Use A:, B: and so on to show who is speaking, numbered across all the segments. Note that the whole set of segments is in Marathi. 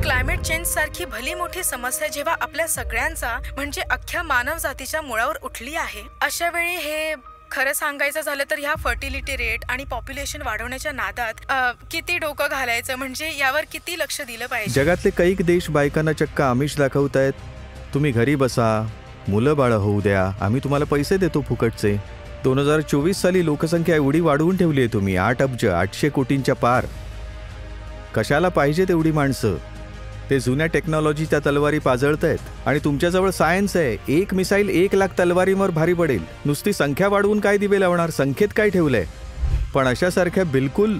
A: क्लायमेट चेंज सारखी भली मोठी समस्या जेव्हा आपल्या सगळ्यांचा म्हणजे अख्ख्या मानव जातीच्या मुळावर उठली आहे, अशा वेळी हे खरं सांगायचं झालं तर ह्या फर्टिलिटी रेट आणि पॉप्युलेशन वाढवण्याच्या नादात किती डोकं घालायचं, म्हणजे यावर किती लक्ष दिलं पाहिजे.
B: जगातले कैक देश बायकांना चक्क आमिष दाखवतायत. तुम्ही घरी बसा, मुलं बाळ होऊ द्या, आम्ही तुम्हाला पैसे देतो फुकटचे. 2024 साली लोकसंख्या एवढी वाढवून ठेवली आहे तुम्ही, 8 अब्ज 800 कोटींच्या पार. कशाला पाहिजे तेवढी माणसं? ते जुन्या टेक्नॉलॉजीच्या तलवारी पाजळतायत आणि तुमच्याजवळ सायन्स आहे. एक मिसाईल 1 लाख तलवारींवर भारी पडेल. नुसती संख्या वाढवून काय दिवे लावणार? संख्येत काय ठेवलंय? पण अशासारख्या बिलकुल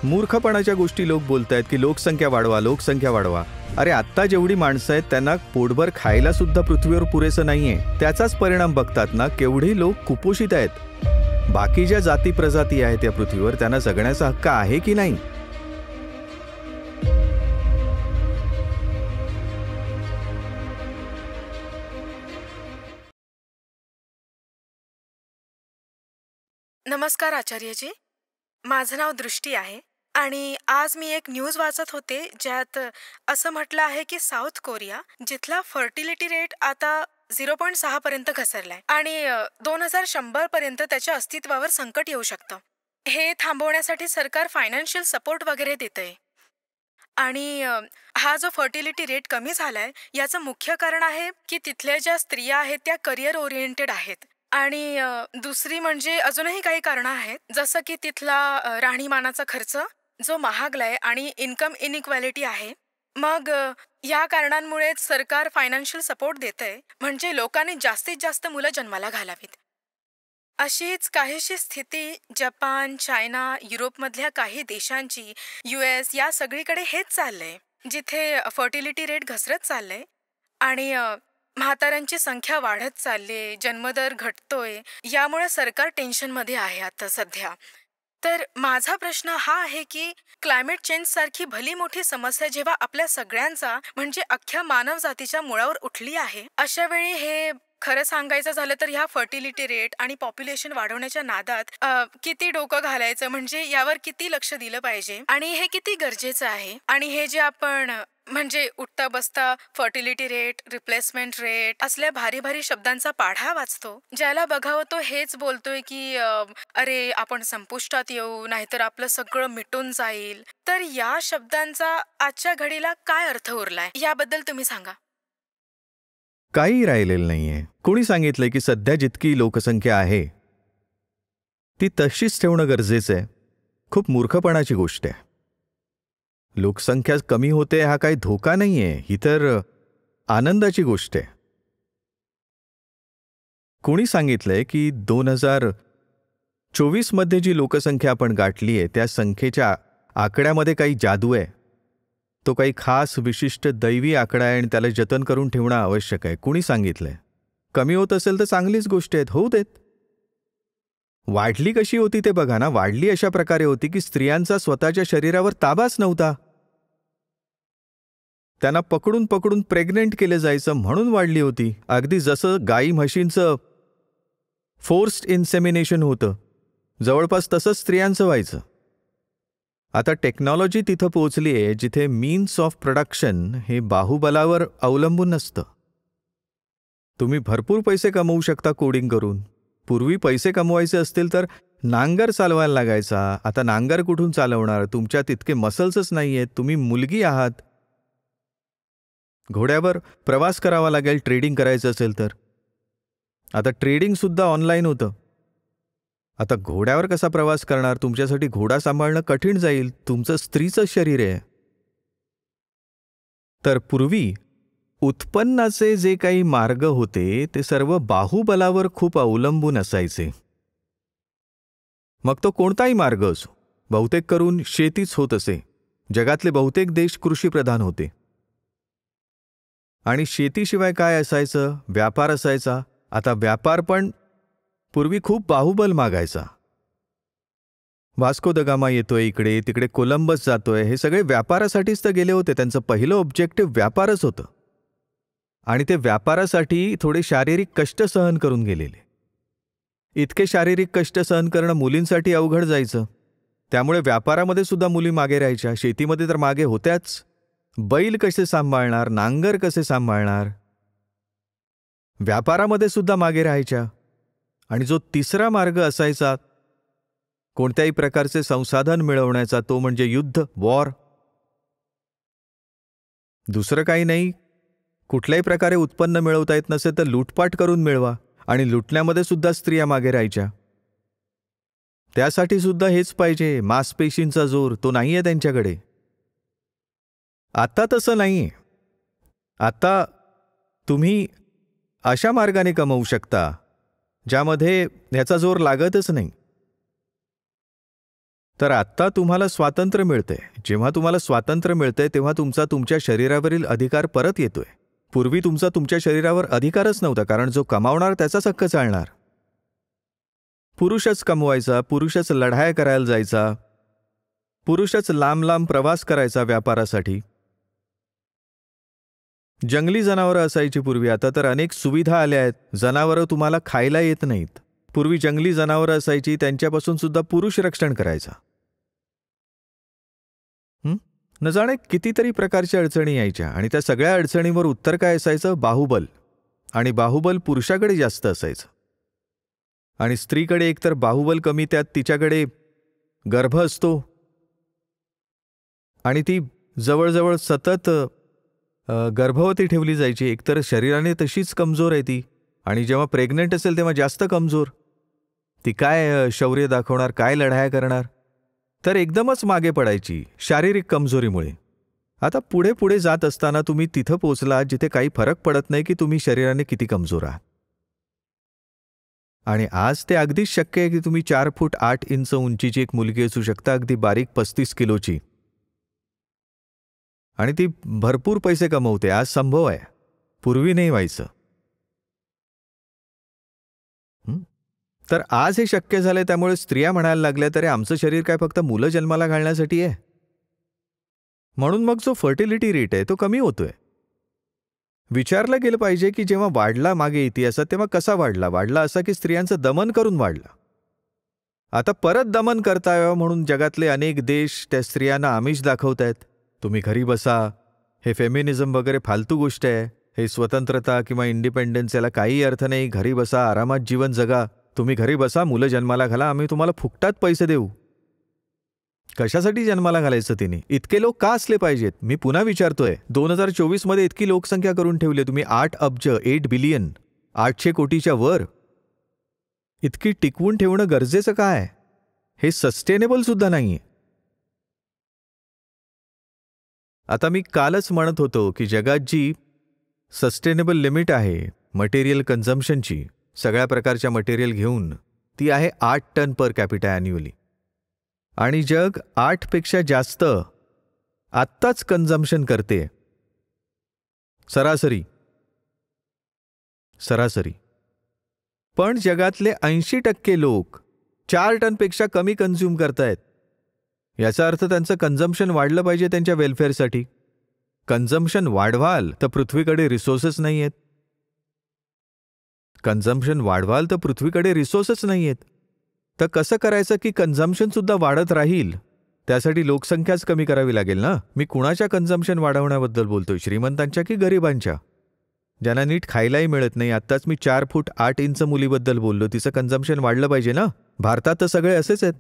B: मूर्खपणाच्या गोष्टी लोक बोलतायत की लोकसंख्या वाढवा, लोकसंख्या वाढवा. अरे आत्ता जेवढी माणसं आहेत त्यांना पोटभर खायला सुद्धा पृथ्वीवर पुरेसं नाहीये. त्याचाच परिणाम बघतात ना, केवढी लोक कुपोषित आहेत. बाकी ज्या जाती प्रजाती आहेत या पृथ्वीवर त्यांना जगण्याचा हक्क आहे की नाही?
A: नमस्कार आचार्यजी, माझं नाव दृष्टी आहे आणि आज मी एक न्यूज वाचत होते ज्यात असं म्हटलं आहे की साऊथ कोरिया, जिथला फर्टिलिटी रेट आता 0.6 पर्यंत घसरलाय आणि 2100 पर्यंत त्याच्या अस्तित्वावर संकट येऊ शकतं. हे थांबवण्यासाठी सरकार फायनान्शियल सपोर्ट वगैरे देतंय. आणि हा जो फर्टिलिटी रेट कमी झालाय याचं मुख्य कारण आहे की तिथल्या ज्या स्त्रिया आहेत त्या करिअर ओरिएंटेड आहेत. आणि दुसरी म्हणजे अजूनही काही कारणं आहेत, जसं की तिथला राहणीमानाचा खर्च जो महागलाय आणि इन्कम इनइक्वॅलिटी आहे. मग या कारणांमुळेच सरकार फायनान्शियल सपोर्ट देतंय, म्हणजे लोकांनी जास्तीत जास्त मुलं जन्माला घालावीत. अशीच काहीशी स्थिती जपान, चायना, युरोपमधल्या काही देशांची, US या सगळीकडे हेच चाललंय, जिथे फर्टिलिटी रेट घसरत चाललंय आणि म्हाताऱ्यांची संख्या वाढत चालली, जन्मदर घटतोय. यामुळे सरकार टेन्शनमध्ये आहे आता सध्या. तर माझा प्रश्न हा आहे की क्लायमेट चेंज सारखी भली मोठी समस्या जेव्हा आपल्या सगळ्यांचा म्हणजे अख्ख्या मानव जातीच्या मुळावर उठली आहे, अशा वेळी हे खरं सांगायचं झालं तर ह्या फर्टिलिटी रेट आणि पॉप्युलेशन वाढवण्याच्या नादात किती डोकं घालायचं, म्हणजे यावर किती लक्ष दिलं पाहिजे आणि हे किती गरजेचं आहे. आणि हे जे आपण म्हणजे उठता बसता फर्टिलिटी रेट, रिप्लेसमेंट रेट असल्या भारी भारी शब्दांचा पाढा वाचतो, ज्याला बघावं तो हेच बोलतोय की अरे आपण संपुष्टात येऊ, नाहीतर आपलं सगळं मिटून जाईल. तर या शब्दांचा आजच्या घडीला काय अर्थ उरलाय याबद्दल तुम्ही सांगा.
B: काही राहिलेलं नाहीये. कोणी सांगितलंय की सध्या जितकी लोकसंख्या आहे ती तशीच ठेवणं गरजेचं आहे? खूप मूर्खपणाची गोष्ट आहे. लोकसंख्या कमी होते हा काही धोका नाहीये, ही तर आनंदाची गोष्ट आहे. कोणी सांगितलंय की 2024 मध्ये जी लोकसंख्या आपण गाठली आहे त्या संख्येच्या आकड्यामध्ये काही जादू आहे? तो काही खास विशिष्ट दैवी आकडा आहे आणि त्याला जतन करून ठेवणं आवश्यक आहे. कुणी सांगितलंय? कमी होत असेल तर चांगलीच गोष्ट आहेत, होऊ देत. वाढली कशी होती ते बघा ना. वाढली अशा प्रकारे होती की स्त्रियांचा स्वतःच्या शरीरावर ताबाच नव्हता. त्यांना पकडून पकडून प्रेग्नेंट केलं जायचं म्हणून वाढली होती. अगदी जसं गाई म्हशींचं फोर्स्ड इन्सेमिनेशन होतं, जवळपास तसंच स्त्रियांचं व्हायचं. आता टेक्नॉलॉजी तिथं पोहोचली आहे जिथे मीन्स ऑफ प्रोडक्शन हे बाहुबलावर अवलंबून नसतं. तुम्ही भरपूर पैसे कमवू शकता कोडिंग करून. पूर्वी पैसे कमवायचे असतील तर नांगर चालवायला लागायचा. आता नांगर कुठून चालवणार? तुमच्यात इतके मसल्सच नाही आहेत. तुम्ही मुलगी आहात. घोड्यावर प्रवास करावा लागेल ट्रेडिंग करायचं असेल तर. आता ट्रेडिंगसुद्धा ऑनलाईन होतं. आता घोड्यावर कसा प्रवास करणार? तुमच्यासाठी घोडा सांभाळणं कठीण जाईल. तुमचं स्त्रीचं शरीर आहे. तर पूर्वी उत्पन्नाचे जे काही मार्ग होते ते सर्व बाहुबलावर खूप अवलंबून असायचे. मग तो कोणताही मार्ग असो. बहुतेक करून शेतीच होत असे. जगातले बहुतेक देश कृषीप्रधान होते. आणि शेतीशिवाय काय असायचं? व्यापार असायचा. आता व्यापार पण पूर्वी खूप बाहुबल मागायचा. वास्को द गामा येतोय इकडे, तिकडे कोलंबस जातोय, हे सगळे व्यापारासाठीच तर गेले होते. त्यांचं पहिलं ऑब्जेक्टिव्ह व्यापारच होतं. आणि ते व्यापारासाठी थोडे शारीरिक कष्ट सहन करून गेलेले. इतके शारीरिक कष्ट सहन करणं मुलींसाठी अवघड जायचं. त्यामुळे व्यापारामध्ये सुद्धा मुली मागे राहायच्या. शेतीमध्ये तर मागे होत्याच. बैल कसे सांभाळणार, नांगर कसे सांभाळणार, व्यापारामध्ये सुद्धा मागे राहायच्या. आणि जो तिसरा मार्ग असायचा कोणत्याही प्रकारचे संसाधन मिळवण्याचा, तो म्हणजे युद्ध, वॉर. दुसरं काही नाही. कुठल्याही प्रकारे उत्पन्न मिळवता येत नसेल तर लूटपाट करून मिळवा. आणि लुटण्यामध्ये सुद्धा स्त्रिया मागे राहायच्या. त्यासाठी सुद्धा हेच पाहिजे, मांसपेशींचा जोर, तो नाहीये त्यांच्याकडे. आता तसं नाहीये. आता तुम्ही अशा मार्गाने कमवू शकता ज्यामध्ये ह्याचा जोर लागतच नाही. तर आत्ता तुम्हाला स्वातंत्र्य मिळतंय. जेव्हा तुम्हाला स्वातंत्र्य मिळतंय तेव्हा तुमचा तुमच्या शरीरावरील अधिकार परत येतोय. पूर्वी तुमचा तुमच्या शरीरावर अधिकारच नव्हता, कारण जो कमावणार त्याचाच हक्क चालणार. पुरुषच कमवायचा, पुरुषच लढाया करायला जायचा, पुरुषच लांब लांब प्रवास करायचा व्यापारासाठी. जंगली जनावरं असायची पूर्वी, आता तर अनेक सुविधा आल्या आहेत. जनावरं तुम्हाला खायला येत नाहीत. पूर्वी जंगली जनावरं असायची, त्यांच्यापासून सुद्धा पुरुष रक्षण करायचा. न जाणे कितीतरी प्रकारच्या अडचणी यायच्या, आणि त्या सगळ्या अडचणींवर उत्तर काय असायचं? बाहुबल. आणि बाहुबल पुरुषाकडे जास्त असायचं. आणि स्त्रीकडे एकतर बाहुबल कमी, त्यात तिच्याकडे गर्भ असतो आणि ती जवळजवळ सतत गर्भवती ठेवली जायची. एकतर शरीराने तशीच कमजोर आहे ती, आणि जेव्हा प्रेग्नंट असेल तेव्हा जास्त कमजोर. ती काय शौर्य दाखवणार, काय लढाया करणार? तर एकदमच मागे पडायची शारीरिक कमजोरीमुळे. आता पुढे पुढे जात असताना तुम्ही तिथं पोचला जिथे काही फरक पडत नाही की तुम्ही शरीराने किती कमजोर आहात. आणि आज ते अगदीच शक्य आहे की तुम्ही 4 फूट 8 इंच उंचीची एक मुलगी असू शकता, अगदी बारीक 35 किलोची, आणि ती भरपूर पैसे कमवते. आज संभव आहे, पूर्वी नाही व्हायचं. तर आज हे शक्य झालंय. त्यामुळे स्त्रिया म्हणायला लागल्या, तरी आमचं शरीर काय फक्त मुलं जन्माला घालण्यासाठी आहे? म्हणून मग जो फर्टिलिटी रेट आहे तो कमी होतोय. विचारलं गेलं पाहिजे की जेव्हा वाढला मागे इतिहासात तेव्हा कसा वाढला? वाढला असा की स्त्रियांचं दमन करून वाढला. आता परत दमन करता यावं म्हणून जगातले अनेक देश त्या स्त्रियांना आमिष दाखवत आहेत. तुम्ही घरी बसा, हे फेमिनिझम वगैरे फालतू गोष्ट आहे, हे स्वतंत्रता किंवा इंडिपेंडन्स याला काही अर्थ नाही. घरी बसा, आरामात जीवन जगा. तुम्ही घरी बसा, मुलं जन्माला घाला, आम्ही तुम्हाला फुकटात पैसे देऊ. कशासाठी जन्माला घालायचं तिने? इतके लोक का असले पाहिजेत? मी पुन्हा विचारतोय, 2024 मध्ये इतकी लोकसंख्या करून ठेवली तुम्ही, 8 अब्ज, 8 बिलियन, 800 कोटीच्या वर. इतकी टिकवून ठेवणं गरजेचं काय? हे सस्टेनेबल सुद्धा नाहीये. आता मी कालच म्हणत होतो की जगात जी सस्टेनेबल लिमिट आहे मटेरियल कन्झम्पशनची, सगळ्या प्रकारच्या मटेरियल घेऊन, ती आहे 8 टन पर कॅपिटा ॲन्युअली. आणि जग 8 पेक्षा जास्त आत्ताच कन्झम्पशन करते सरासरी. पण जगातले 80% लोक 4 टनपेक्षा कमी कन्झ्युम करतायत. याचा अर्थ त्यांचं कन्झम्पशन वाढलं पाहिजे त्यांच्या वेलफेअरसाठी. कन्झम्पशन वाढवाल तर पृथ्वीकडे रिसोर्सेस नाही आहेत. कन्झम्पशन वाढवाल तर पृथ्वीकडे रिसोर्सेस नाही आहेत. तर कसं करायचं की कन्झम्पशन सुद्धा वाढत राहील? त्यासाठी लोकसंख्याच कमी करावी लागेल ना. मी कुणाच्या कन्झम्पशन वाढवण्याबद्दल बोलतोय? श्रीमंतांच्या की गरिबांच्या, ज्यांना नीट खायलाही मिळत नाही? आत्ताच मी 4 फूट 8 इंच मुलीबद्दल बोललो, तिचं कन्झम्पशन वाढलं पाहिजे ना. भारतात तर सगळे असेच आहेत.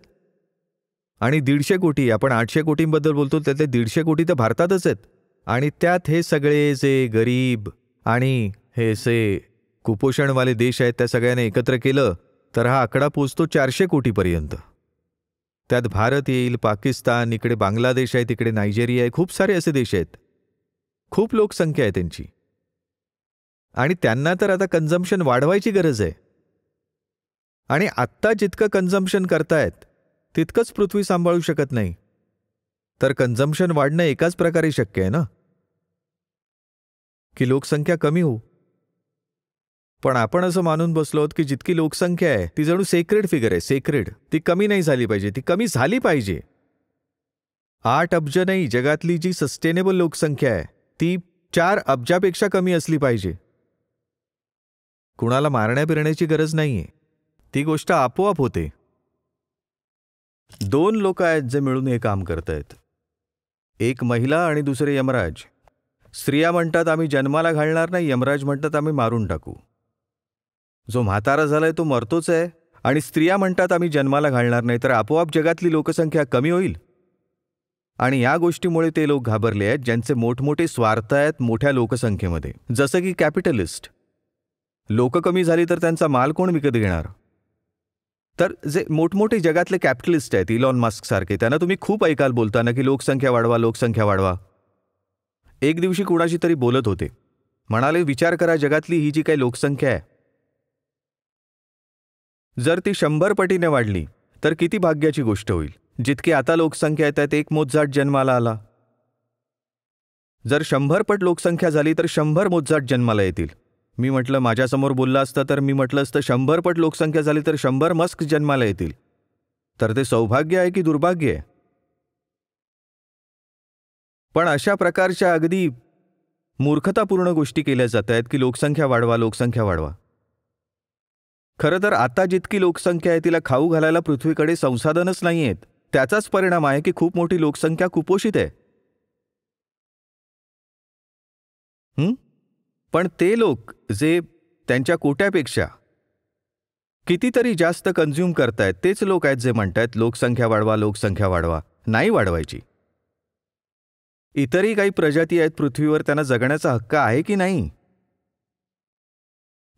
B: आणि 150 कोटी, आपण 800 कोटींबद्दल बोलतो, त्यातले 150 कोटी तर भारतातच आहेत. आणि त्यात हे सगळे जे गरीब आणि हे से कुपोषणवाले देश आहेत त्या सगळ्यांनी एकत्र केलं तर हा आकडा पोचतो 400 कोटीपर्यंत. त्यात भारत येईल, पाकिस्तान, इकडे बांगलादेश आहे, तिकडे नायजेरिया आहे, खूप सारे असे देश आहेत. खूप लोकसंख्या आहे त्यांची. आणि त्यांना तर आता कन्झम्पशन वाढवायची गरज आहे. आणि आत्ता जितकं कन्झम्पशन करतायत तितकंच पृथ्वी सांभाळू शकत नाही. तर कन्झम्पशन वाढणं एकाच प्रकारे शक्य आहे ना, की लोकसंख्या कमी होऊ. पण आपण असं मानून बसलो की जितकी लोकसंख्या आहे ती जणू सेक्रेड फिगर आहे, सेक्रेड. ती कमी नाही झाली पाहिजे, ती कमी झाली पाहिजे. 8 अब्ज नाही, जगातली जी सस्टेनेबल लोकसंख्या आहे ती 4 अब्जापेक्षा कमी असली पाहिजे. कुणाला मारण्या बिरण्याची गरज नाहीये, ती गोष्ट आपोआप होते. 2 लोक आहेत जे मिळून हे काम करतायत. एक महिला आणि दुसरे यमराज. स्त्रिया म्हणतात आम्ही जन्माला घालणार नाही, यमराज म्हणतात आम्ही मारून टाकू. जो म्हातारा झालाय तो मरतोच आहे, आणि स्त्रिया म्हणतात आम्ही जन्माला घालणार नाही, तर आपोआप जगातली लोकसंख्या कमी होईल. आणि या गोष्टीमुळे ते लोक घाबरले आहेत ज्यांचे मोठमोठे स्वार्थ आहेत मोठ्या लोकसंख्येमध्ये, जसं की कॅपिटलिस्ट. लोक कमी झाली तर त्यांचा माल कोण विकत घेणार? तर जे मोठमोठे जगातले कॅपिटलिस्ट आहेत, इलॉन मस्क सारखे, त्यांना तुम्ही खूप ऐकाल बोलताना की लोकसंख्या वाढवा, लोकसंख्या वाढवा. एक दिवशी कुणाशी तरी बोलत होते, म्हणाले विचार करा जगातली ही जी काही लोकसंख्या आहे, जर ती 100 पटीने वाढली तर किती भाग्याची गोष्ट होईल. जितकी आता लोकसंख्या आहे त्यात एक मोत्झार्ट जन्माला आला. जर 100 पट लोकसंख्या झाली तर 100 मोत्झार्ट जन्माला येतील. मी म्हटलं माझ्यासमोर बोललं असतं तर मी म्हटलं असतं 100 पट लोकसंख्या झाली तर 100 मस्क जन्माला येतील. तर ते सौभाग्य आहे की दुर्भाग्य आहे? पण अशा प्रकारच्या अगदी मूर्खतापूर्ण गोष्टी केल्या जात आहेत की लोकसंख्या वाढवा, लोकसंख्या वाढवा. खरं तर आता जितकी लोकसंख्या आहे तिला खाऊ घालायला पृथ्वीकडे संसाधनच नाही आहेत. त्याचाच परिणाम आहे की खूप मोठी लोकसंख्या कुपोषित आहे. पण ते लोक जे त्यांच्या कोट्यापेक्षा कितीतरी जास्त कन्झ्युम करतायत तेच लोक आहेत जे म्हणतायत लोकसंख्या वाढवा, लोकसंख्या वाढवा. नाही वाढवायची. इतरही काही प्रजाती आहेत पृथ्वीवर, त्यांना जगण्याचा हक्क आहे की नाही?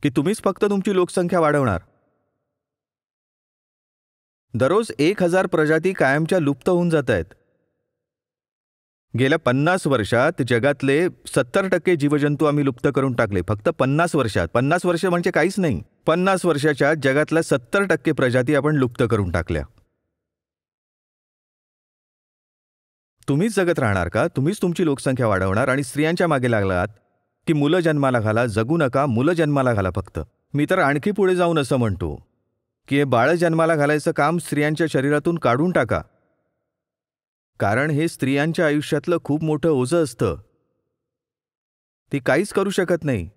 B: की तुम्हीच फक्त तुमची लोकसंख्या वाढवणार? दररोज 1000 प्रजाती कायमच्या लुप्त होऊन जात आहेत. गेल्या 50 वर्षात जगातले 70% जीवजंतू आम्ही लुप्त करून टाकले. फक्त 50 वर्षात. 50 वर्ष म्हणजे काहीच नाही. 50 वर्षाच्या जगातल्या 70% प्रजाती आपण लुप्त करून टाकल्या. तुम्हीच जगत राहणार का? तुम्हीच तुमची लोकसंख्या वाढवणार आणि स्त्रियांच्या मागे लागलात की मुलं जन्माला घाला, जगू नका, मुलं जन्माला घाला फक्त. मी तर आणखी पुढे जाऊन असं म्हणतो की हे बाळ जन्माला घालायचं काम स्त्रियांच्या शरीरातून काढून टाका. कारण हे स्त्रियांच्या आयुष्यातलं खूप मोठं ओझं असतं. ती काहीच करू शकत नाही.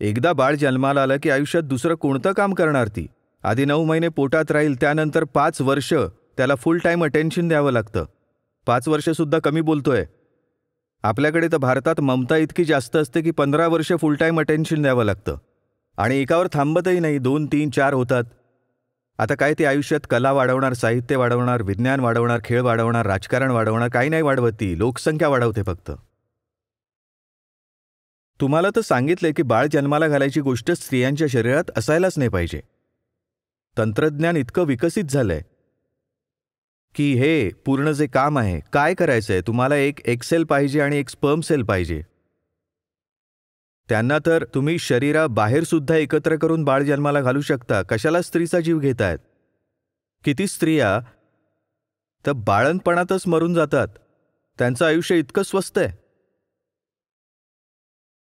B: एकदा बाळ जन्माला आलं की आयुष्यात दुसरं कोणतं काम करणार ती? आधी 9 महिने पोटात राहील, त्यानंतर 5 वर्ष त्याला फुल टाईम अटेन्शन द्यावं लागतं. 5 वर्षसुद्धा कमी बोलतोय. आपल्याकडे तर भारतात ममता इतकी जास्त असते की 15 वर्ष फुल टाईम अटेन्शन द्यावं लागतं. आणि एकावर थांबतही नाही, 2, 3, 4 होतात. आता काय ते आयुष्यात कला वाढवणार, साहित्य वाढवणार, विज्ञान वाढवणार, खेळ वाढवणार, राजकारण वाढवणार, काही नाही वाढवत. ती लोकसंख्या वाढवते फक्त. तुम्हाला तर सांगितलंय की बाळ जन्माला घालायची गोष्ट स्त्रियांच्या शरीरात असायलाच नाही पाहिजे. तंत्रज्ञान इतकं विकसित झालंय की हे पूर्ण जे काम आहे, काय करायचंय, तुम्हाला एक एक्सेल पाहिजे आणि एक स्पर्म सेल पाहिजे. त्यांना तर तुम्ही शरीराबाहेर सुद्धा एकत्र करून बाळ जन्माला घालू शकता. कशाला स्त्रीचा जीव घेतायत? किती स्त्रिया तर बाळंतपणातच मरून जातात. त्यांचं आयुष्य इतकं स्वस्त आहे.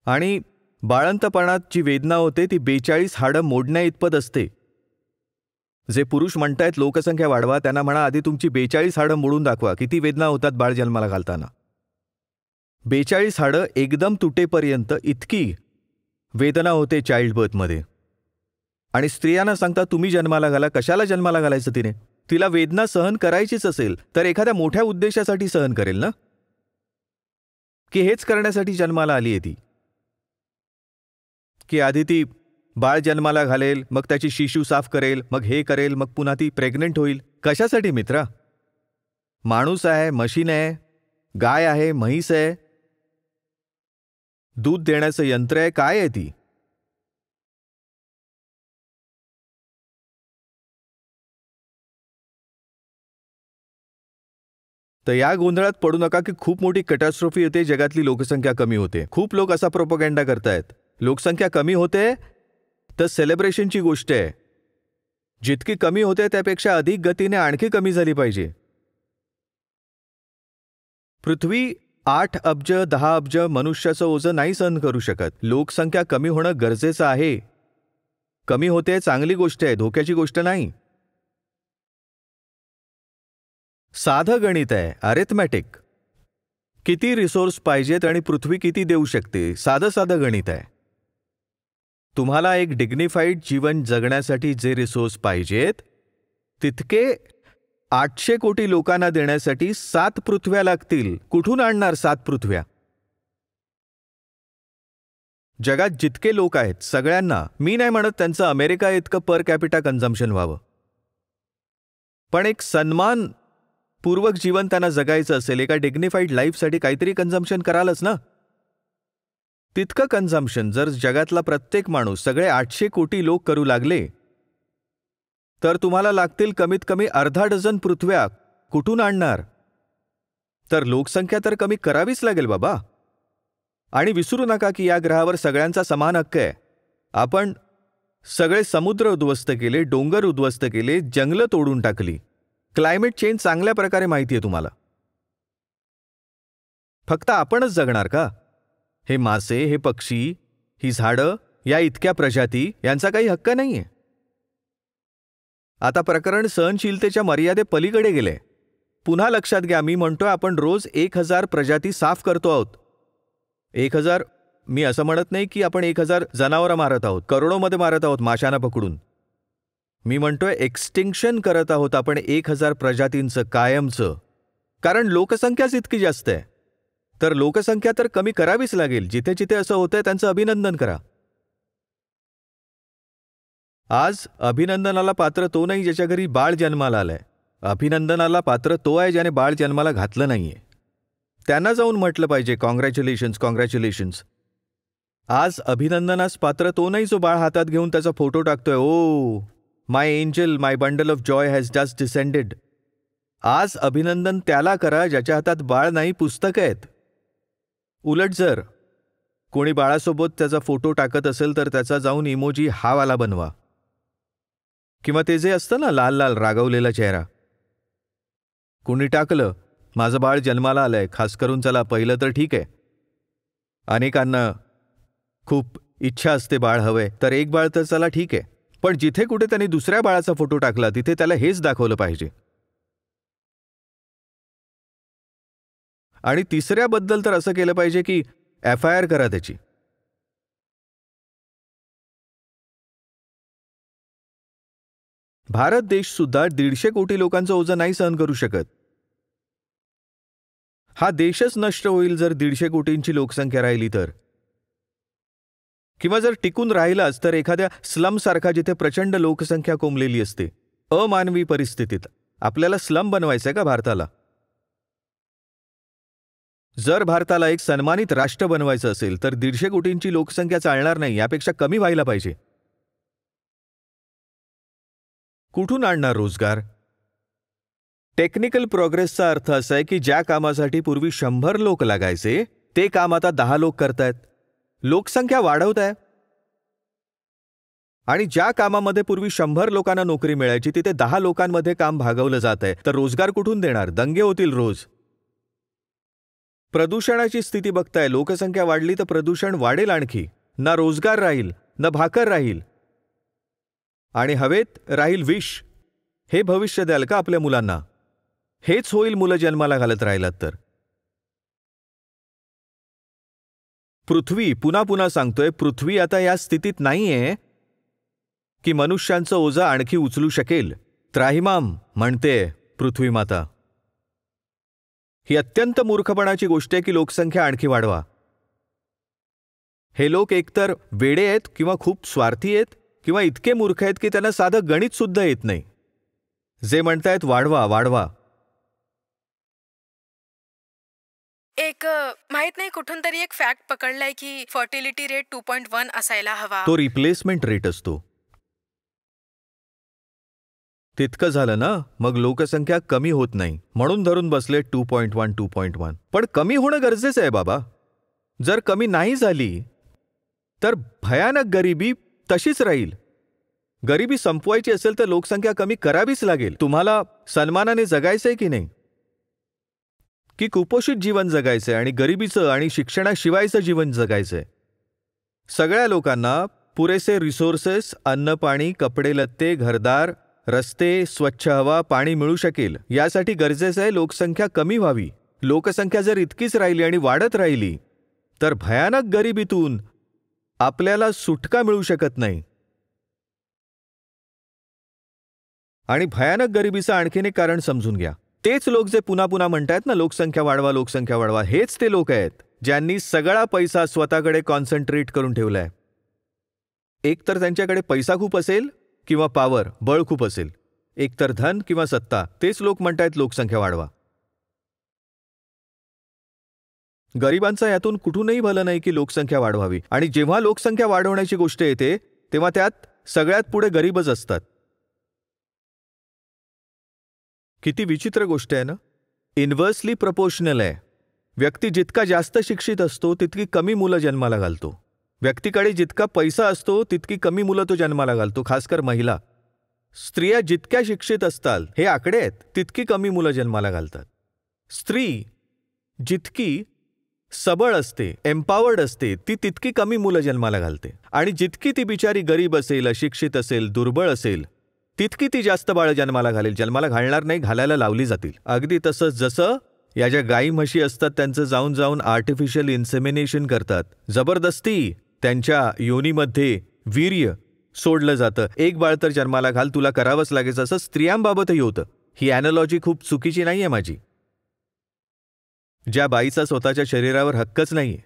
B: आणि बाळंतपणात जी वेदना होते ती 42 हाडं मोडण्या इतपत असते. जे पुरुष म्हणतायत लोकसंख्या वाढवा, त्यांना म्हणा आधी तुमची 42 हाडं मोडून दाखवा. किती वेदना होतात बाळ जन्माला घालताना. 42 हाडं एकदम तुटेपर्यंत इतकी वेदना होते चाइल्ड बर्थमध्ये. आणि स्त्रियांना सांगता तुम्ही जन्माला घाला. कशाला जन्माला घालायचं तिने? तिला वेदना सहन करायचीच असेल तर एखाद्या मोठ्या उद्देशासाठी सहन करेल ना, की हेच करण्यासाठी जन्माला आली आहे ती? की आधी ती बाळ जन्माला घालेल, मग त्याची शिशू साफ करेल, मग हे करेल, मग पुन्हा ती प्रेग्नंट होईल. कशासाठी मित्रा? माणूस आहे, मशीन आहे, गाय आहे, म्हैस आहे, दूध देण्याचं यंत्र आहे, काय आहे ती? तर या गोंधळात पडू नका की खूप मोठी कॅटॅस्ट्रॉफी येते, जगातली लोकसंख्या कमी होते. खूप लोक असा प्रोपगेंडा करतायत. लोकसंख्या कमी होते तर सेलिब्रेशनची गोष्ट आहे. जितकी कमी होते त्यापेक्षा अधिक गतीने आणखी कमी झाली पाहिजे. पृथ्वी 8 अब्ज 10 अब्ज मनुष्याचं ओझं नाही सहन करू शकत. लोकसंख्या कमी होणं गरजेचं आहे. कमी होते चांगली गोष्ट आहे, धोक्याची गोष्ट नाही. साधं गणित आहे, अरिथमॅटिक. किती रिसोर्स पाहिजेत आणि पृथ्वी किती देऊ शकते, साधं साधं गणित आहे. तुम्हाला एक डिग्निफाईड जीवन जगण्यासाठी जे रिसोर्स पाहिजेत तितके 800 कोटी लोकांना देण्यासाठी 7 पृथ्व्या लागतील. कुठून आणणार 7 पृथ्व्या? जगात जितके लोक आहेत सगळ्यांना, मी नाही म्हणत त्यांचं अमेरिका इतकं पर कॅपिटा कन्झम्पशन व्हावं, पण एक सन्मानपूर्वक जीवन त्यांना जगायचं असेल, एका डिग्निफाईड लाईफसाठी काहीतरी कन्झम्पशन करालच ना. तितकं कन्झम्पशन जर जगातला प्रत्येक माणूस, सगळे 800 कोटी लोक करू लागले तर तुम्हाला लागतील कमीत कमी अर्धा डझन पृथ्व्या. कुठून आणणार? तर लोकसंख्या तर कमी करावीच लागेल बाबा. आणि विसरू नका की या ग्रहावर सगळ्यांचा समान हक्क आहे. आपण सगळे समुद्र उद्ध्वस्त केले, डोंगर उद्ध्वस्त केले, जंगलं तोडून टाकली. क्लायमेट चेंज चांगल्या प्रकारे माहिती आहे तुम्हाला. फक्त आपणच जगणार का? हे मासे, हे पक्षी, ही झाडं, या इतक्या प्रजाती, यांचा काही हक्क नाहीये. आता प्रकरण सहनशीलतेच्या मर्यादेपलीकडे गेले. पुन्हा लक्षात घ्या, मी म्हणतोय आपण रोज 1000 प्रजाती साफ करतो आहोत. 1000, मी असं म्हणत नाही की आपण 1000 जनावरं मारत आहोत, करोडोमध्ये मारत आहोत माशांना पकडून. मी म्हणतोय एक्स्टिंक्शन करत आहोत आपण 1000 प्रजातींचं कायमचं. कारण लोकसंख्याच इतकी जास्त आहे. तर लोकसंख्या तर कमी करावीच लागेल. जिथे जिथे असं होतंय त्यांचं अभिनंदन करा. आज अभिनंदनाला पात्र तो नाही ज्याच्या घरी बाळ जन्माला आलंय. अभिनंदनाला पात्र तो आहे ज्याने बाळ जन्माला घातलं नाहीये. त्यांना जाऊन म्हटलं पाहिजे कॉंग्रॅच्युलेशन्स, कॉंग्रॅच्युलेशन्स. आज अभिनंदनास पात्र तो नाही जो बाळ हातात घेऊन त्याचा फोटो टाकतोय, oh my angel, my bundle of Joy has just descended. आज अभिनंदन त्याला करा ज्याच्या हातात बाळ नाही, पुस्तकं आहेत. उलट जर कोणी बाळासोबत त्याचा फोटो टाकत असेल तर त्याचा जाऊन इमोजी हा वाला बनवा. किंवा ते जे असतं ना लाल लाल रागवलेला चेहरा. कोणी टाकलं माझं बाळ जन्माला आलंय, खास करून चला पहिलं तर ठीक आहे. अनेकांना खूप इच्छा असते बाळ हवंय, तर एक बाळ तर चला ठीक आहे. पण जिथे कुठे त्यांनी दुसऱ्या बाळाचा फोटो टाकला तिथे त्याला हेच दाखवलं पाहिजे. आणि तिसऱ्याबद्दल तर असं केलं पाहिजे की FIR करा त्याची. भारत देश सुद्धा 150 कोटी लोकांचं ओझं नाही सहन करू शकत. हा देशच नष्ट होईल जर 150 कोटींची लोकसंख्या राहिली तर. किंवा जर टिकून राहिलाच तर एखाद्या स्लमसारखा जिथे प्रचंड लोकसंख्या कोंबलेली असते, अमानवी परिस्थितीत. आपल्याला स्लम बनवायचंय का भारताला? जर भारताला एक सन्मानित राष्ट्र बनवायचं असेल तर 150 कोटींची लोकसंख्या चालणार नाही, यापेक्षा कमी व्हायला पाहिजे. कुठून आणणार रोजगार? टेक्निकल प्रोग्रेसचा अर्थ असा आहे की ज्या कामासाठी पूर्वी 100 लोक लागायचे ते काम आता 10 लोक करतायत. लोकसंख्या वाढवत आहे. आणि ज्या कामामध्ये पूर्वी 100 लोकांना नोकरी मिळायची तिथे 10 लोकांमध्ये काम भागवलं जात आहे. तर रोजगार कुठून देणार? दंगे होतील रोज. प्रदूषणाची स्थिती बघताय. लोकसंख्या वाढली तर प्रदूषण वाढेल आणखी. ना रोजगार राहील, ना भाकर राहील, आणि हवेत राहील विष. हे भविष्य द्याल का आपल्या मुलांना? हेच होईल मुलं जन्माला घालत राहिलात तर. पृथ्वी, पुन्हा पुन्हा सांगतोय, पृथ्वी आता या स्थितीत नाहीये की मनुष्यांचं ओझं आणखी उचलू शकेल. त्राहिमाम म्हणते पृथ्वी माता. ही अत्यंत मूर्खपणाची गोष्ट आहे की लोकसंख्या आणखी वाढवा. हे लोक एकतर वेडे आहेत किंवा खूप स्वार्थी आहेत किंवा इतके मूर्ख आहेत की त्यांना साधं गणित सुद्धा येत नाही. जे म्हणतायत वाढवा वाढवा.
A: एक माहित नाही कुठून तरी एक फॅक्ट पकडलाय की फर्टिलिटी रेट 2.1 असायला हवा.
B: तो रिप्लेसमेंट रेट असतो. तितकं झालं ना मग लोकसंख्या कमी होत नाही. म्हणून धरून बसले 2.1 2.1. पण कमी होणं गरजेचं आहे बाबा. जर कमी नाही झाली तर भयानक गरिबी तशीच राहील. गरिबी संपवायची असेल तर लोकसंख्या कमी करावीच लागेल. तुम्हाला सन्मानाने जगायचंय की नाही? की कुपोषित जीवन जगायचंय आणि गरिबीचं आणि शिक्षणाशिवायचं जीवन जगायचंय? सगळ्या लोकांना पुरेसे रिसोर्सेस, अन्न पाणी, कपडे लत्ते, घरदार, रस्ते, स्वच्छ हवा, पाणी मिळू शकेल यासाठी गरजेचं आहे लोकसंख्या कमी व्हावी. लोकसंख्या जर इतकीच राहिली आणि वाढत राहिली तर भयानक गरिबीतून आपल्याला सुटका मिळू शकत नाही. आणि भयानक गरिबीचं आणखीन एक कारण समजून घ्या. तेच लोक जे पुन्हा पुन्हा म्हणतायत ना लोकसंख्या वाढवा लोकसंख्या वाढवा, हेच ते लोक आहेत ज्यांनी सगळा पैसा स्वतःकडे कॉन्सन्ट्रेट करून ठेवलाय. एक तर त्यांच्याकडे पैसा खूप असेल किंवा पॉवर बळ खूप असेल, एक तर धन किंवा सत्ता. तेच लोक म्हणतायत लोकसंख्या वाढवा. गरिबांचा यातून कुठूनही भलं नाही की लोकसंख्या वाढवावी. आणि जेव्हा लोकसंख्या वाढवण्याची गोष्ट येते तेव्हा त्यात सगळ्यात पुढे गरीबच असतात. किती विचित्र गोष्ट आहे ना. इन्व्हर्सली प्रपोर्शनल आहे. व्यक्ती जितका जास्त शिक्षित असतो तितकी कमी मुलं जन्माला घालतो. व्यक्तीकडे जितका पैसा असतो तितकी कमी मुलं तो जन्माला घालतो, खासकर महिला. स्त्रिया जितक्या शिक्षित असतात, हे आकडे आहेत, तितकी कमी मुलं जन्माला घालतात. स्त्री जितकी सबळ असते, एम्पावर्ड असते, ती तितकी कमी मुलं जन्माला घालते. आणि जितकी ती बिचारी गरीब असेल, अशिक्षित असेल, दुर्बळ असेल, तितकी ती जास्त बाळं जन्माला घालेल. जन्माला घालणार नाही, घालायला लावली जातील. अगदी तसंच जसं या ज्या गाई म्हशी असतात त्यांचं जाऊन जाऊन आर्टिफिशियल इन्सेमिनेशन करतात. जबरदस्ती त्यांच्या योनीमध्ये वीर्य सोडलं जातं. एक बाळ तर जन्माला घाल, तुला करावंच लागेल. असं स्त्रियांबाबतही होतं. ही ॲनॉलॉजी खूप चुकीची नाही आहे माझी. ज्या बाईचा स्वतःच्या शरीरावर हक्कच नाहीये,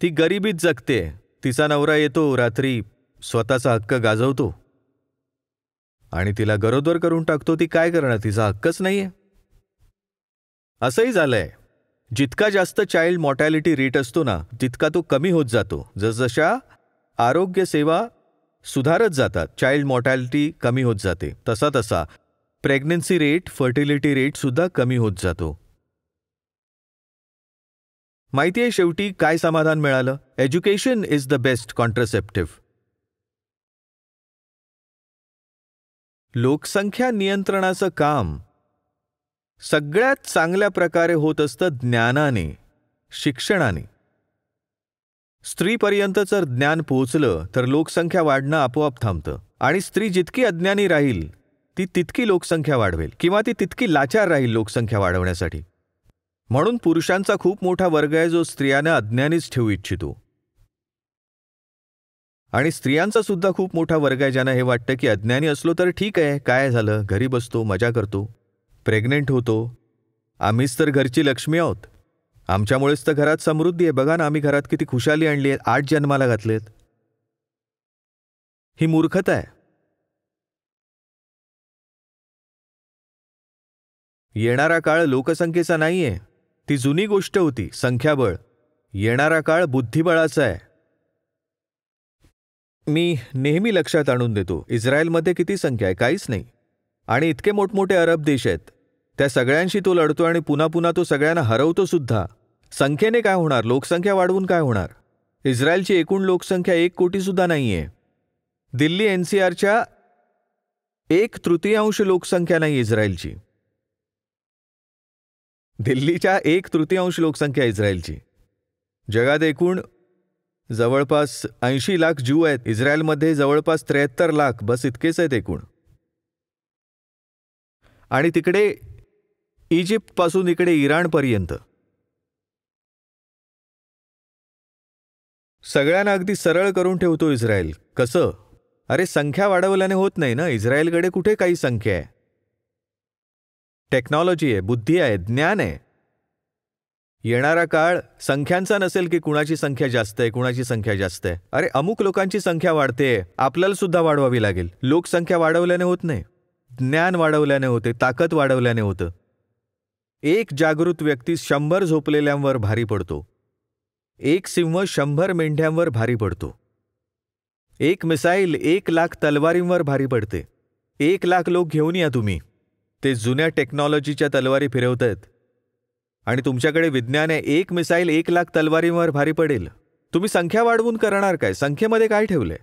B: ती गरिबीत जगते. तिचा नवरा येतो रात्री, स्वतःचा हक्क गाजवतो आणि तिला गरोदर करून टाकतो. ती काय करणार, तिचा हक्कच नाहीये. असंही झालंय. जितका जास्त चाइल्ड मॉर्टॅलिटी रेट असतो ना, तितका तो कमी होत जातो. जसजशा आरोग्य सेवा सुधारत जातात, चाइल्ड मॉर्टॅलिटी कमी होत जाते. तसा तसा प्रेग्नन्सी रेट, फर्टिलिटी रेट सुद्धा कमी होत जातो. माहिती आहे शेवटी काय समाधान मिळालं? Education is the best contraceptive. लोकसंख्या नियंत्रणाचं काम सगळ्यात चांगल्या प्रकारे होत असतं ज्ञानाने, शिक्षणाने. स्त्रीपर्यंत जर ज्ञान पोहोचलं तर लोकसंख्या वाढणं आपोआप थांबतं. आणि स्त्री जितकी अज्ञानी राहील ती तितकी लोकसंख्या वाढवेल, किंवा ती तितकी लाचार राहील लोकसंख्या वाढवण्यासाठी. म्हणून पुरुषांचा खूप मोठा वर्ग आहे जो स्त्रियांना अज्ञानीच ठेवू इच्छितो. आणि स्त्रियांचा सुद्धा खूप मोठा वर्ग आहे ज्यांना हे वाटतं की अज्ञानी असलो तर ठीक आहे, काय झालं, घरी बसतो, मजा करतो, प्रेग्नेंट होतो, आम्हीच तर घरची लक्ष्मी आहोत, आमच्यामुळेच तर घरात समृद्धी आहे, बघा ना आम्ही घरात किती खुशाली आणली आहे, 8 जन्माला घातलेत. ही मूर्खता आहे. येणारा काळ लोकसंख्येचा नाहीये, ती जुनी गोष्ट होती, संख्याबळ. येणारा काळ बुद्धिबळाचा आहे. मी नेहमी लक्षात आणून देतो, इस्रायलमध्ये किती संख्या आहे, काहीच नाही. आणि इतके मोठमोठे अरब देश आहेत, त्या सगळ्यांशी तो लढतो आणि पुन्हा पुन्हा तो सगळ्यांना हरवतो सुद्धा. संख्येने काय होणार, लोकसंख्या वाढवून काय होणार? इस्रायलची एकूण लोकसंख्या 1 कोटी सुद्धा नाहीये. दिल्ली NCRच्या 1/3 लोकसंख्या नाही इस्रायलची. दिल्लीच्या 1/3 लोकसंख्या इस्रायलची. जगात एकूण जवळपास 80 लाख ज्यू आहेत. इस्रायलमध्ये जवळपास 73 लाख, बस इतकेच आहेत एकूण. आणि तिकडे इजिप्तपासून इकडे इराणपर्यंत सगळ्यांना अगदी सरळ करून ठेवतो इस्रायल. कसं? अरे संख्या वाढवल्याने होत नाही ना. इस्रायलकडे कुठे काही संख्या आहे? टेक्नॉलॉजी आहे, बुद्धी आहे, ज्ञान आहे. येणारा काळ संख्यांचा नसेल की कुणाची संख्या जास्त आहे, कुणाची संख्या जास्त आहे. अरे अमुक लोकांची संख्या वाढते, आपल्याला सुद्धा वाढवावी लागेल. लोकसंख्या वाढवल्याने होत नाही, ज्ञान वाढवल्याने होते, ताकद वाढवल्याने होतं. एक जागृत व्यक्ती 100 झोपलेल्यांवर भारी पडतो. एक सिंह 100 मेंढ्यांवर भारी पडतो. एक मिसाईल 1 लाख तलवारींवर भारी पडते. 1 लाख लोक घेऊन या तुम्ही. ते जुन्या टेक्नॉलॉजीच्या तलवारी फिरवत आहेत. आणि तुमच्याकडे विज्ञान आहे, 1 मिसाईल 1 लाख तलवारींवर भारी पडेल. तुम्ही संख्या वाढवून करणार काय? संख्येमध्ये काय ठेवलंय?